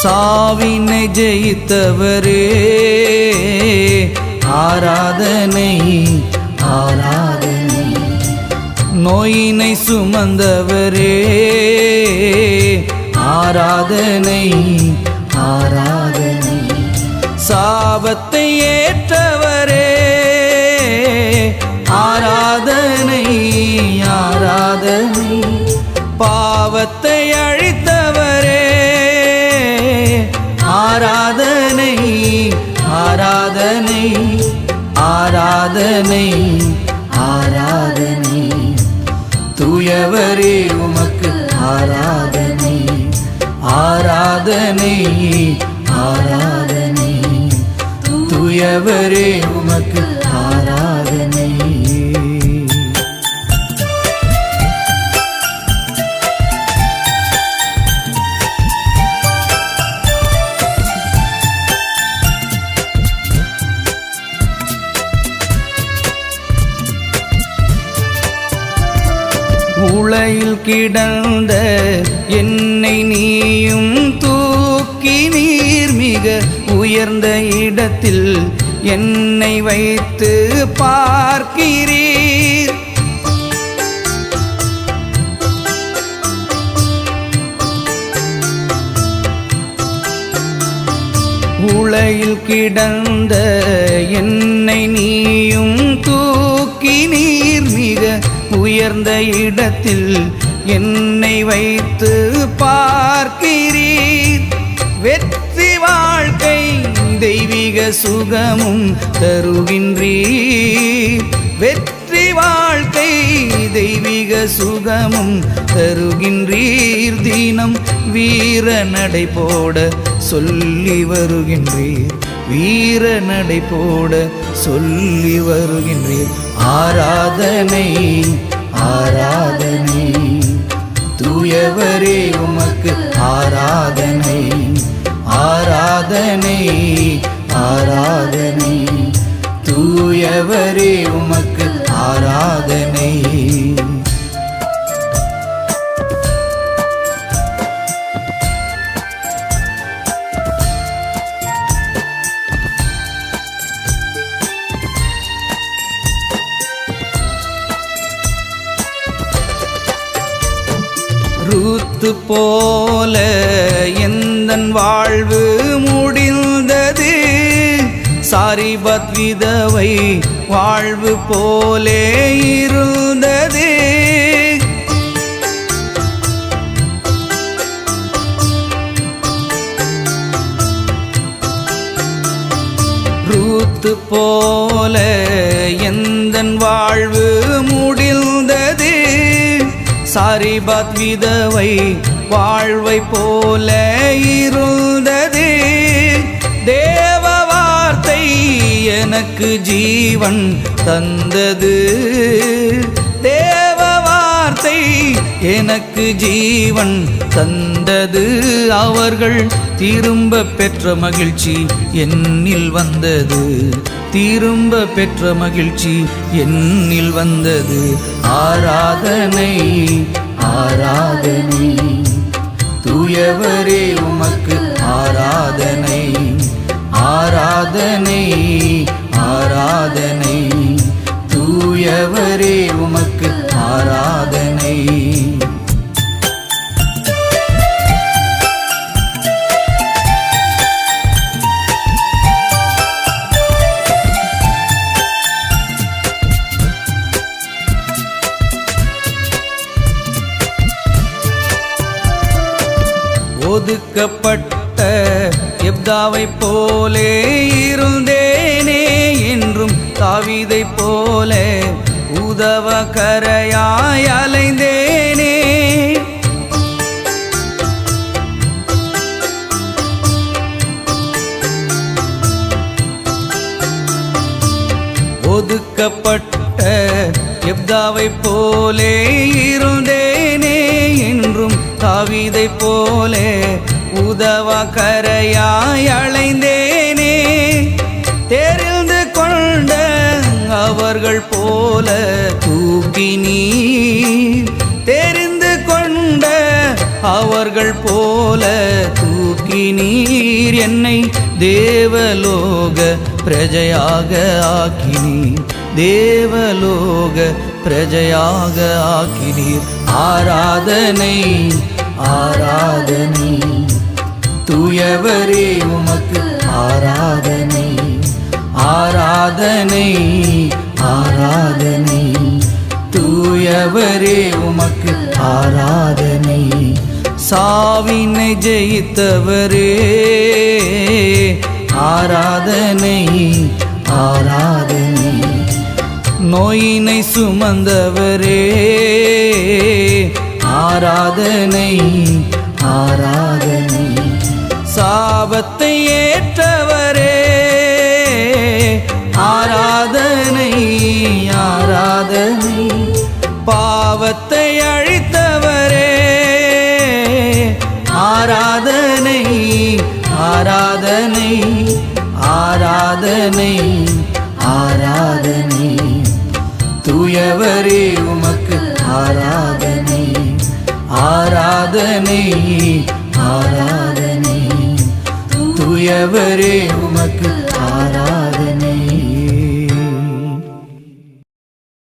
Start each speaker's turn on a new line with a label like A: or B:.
A: சாவினை ஜெயித்தவரே ஆராதனை ஆராதனை. நோயினை சுமந்தவரே ஆராதனை ஆராதனை. சாபத்தை ஏற்றவரே ஆராதனை ஆராதனை. பாவத்தை அழித்தவரே ஆராதனை ஆராதனை ஆராதனை ஆராதனை. தூயவரே உமக்கு ஆராதனை ஆராதனை ஆராதனை. தூயவரே உமக்கு ஆராதனை. உளையில் கிடந்த என்னை நீயும் தூக்கி நீர் மிக உயர்ந்த இடத்தில் என்னை வைத்து பார்க்கிறீர். உளையில் கிடந்த என்னை நீயும் தூக்கி நீர் மிக உயர்ந்த இடத்தில் என்னை வைத்து பார்க்கிறீர். வெற்றி வாழ்க்கை தெய்வீக சுகமும் தருகின்றீர். வெற்றி வாழ்க்கை தெய்வீக சுகமும் தருகின்றீர். தினம் வீர நடை போட சொல்லி வருகின்றீர். வீர நடை போட சொல்லி வருகின்றீர். ஆராதனை ஆராதனை. தூயவரே உமக்கு ஆராதனை ஆராதனை ஆராதனை. தூயவரே உமக்கு ஆராதனை. ரூத்து போல எந்தன் வாழ்வு முடிந்தது. சாரிபாத் விதவை வாழ்வு போலே இருந்தது. ரூத்து போல எந்தன் வாழ்வு முடிந்தது. சாரிபாத் விதவை வாழ்வை போல இருந்தது. தேவ வார்த்தை எனக்கு ஜீவன் தந்தது. தேவ வார்த்தை எனக்கு ஜீவன் தந்தது. அவர்கள் திரும்ப பெற்ற மகிழ்ச்சி என்னில் வந்தது. திரும்ப பெற்ற மகிழ்ச்சி என்னில் வந்தது. ஆராதனை ஆராதனை. தூயவரே உமக்கு ஆராதனை ஆராதனை ஆராதனை. தூயவரே உமக்கு ஆராதனை. ஒதுக்கப்பட்ட எப்தாவை போலே இருந்தேனே என்றும் தாவீதை போல உதவ கரையாய் அலைந்தேனே. ஒதுக்கப்பட்ட எப்தாவை போலே இருந்தேனே என்றும் தாவீதை போலே உதவ கரையாய் அலைந்தேனே. தெரிந்து கொண்ட அவர்கள் போல தூக்கி நீர். தெரிந்து கொண்ட அவர்கள் போல தூக்கி ஏகினீர் என்னை தேவலோக பிரஜையாக ஆக்கினீர், தேவலோக பிரஜையாக ஆக்கினீர். ஆராதனை ஆராதனை தூயவரே உமக்கு ஆராதனை, ஆராதனை ஆராதனை தூயவரே உமக்கு ஆராதனை. சாவினை ஜெயித்தவரே ஆராதனை ஆராதனை, நோயினை சுமந்தவரே ஆராதனை ஆராதனை, சாபத்தை ஏற்றவரே ஆராதனை ஆராதனை, பாவத்தை அழித்தவரே ஆராதனை ஆராதனை ஆராதனை ஆராதனை தூயவரே உமக்கு ஆராதனை, ஆராதனை ஆராதனை தூயவரே உமக்கு ஆராதனை.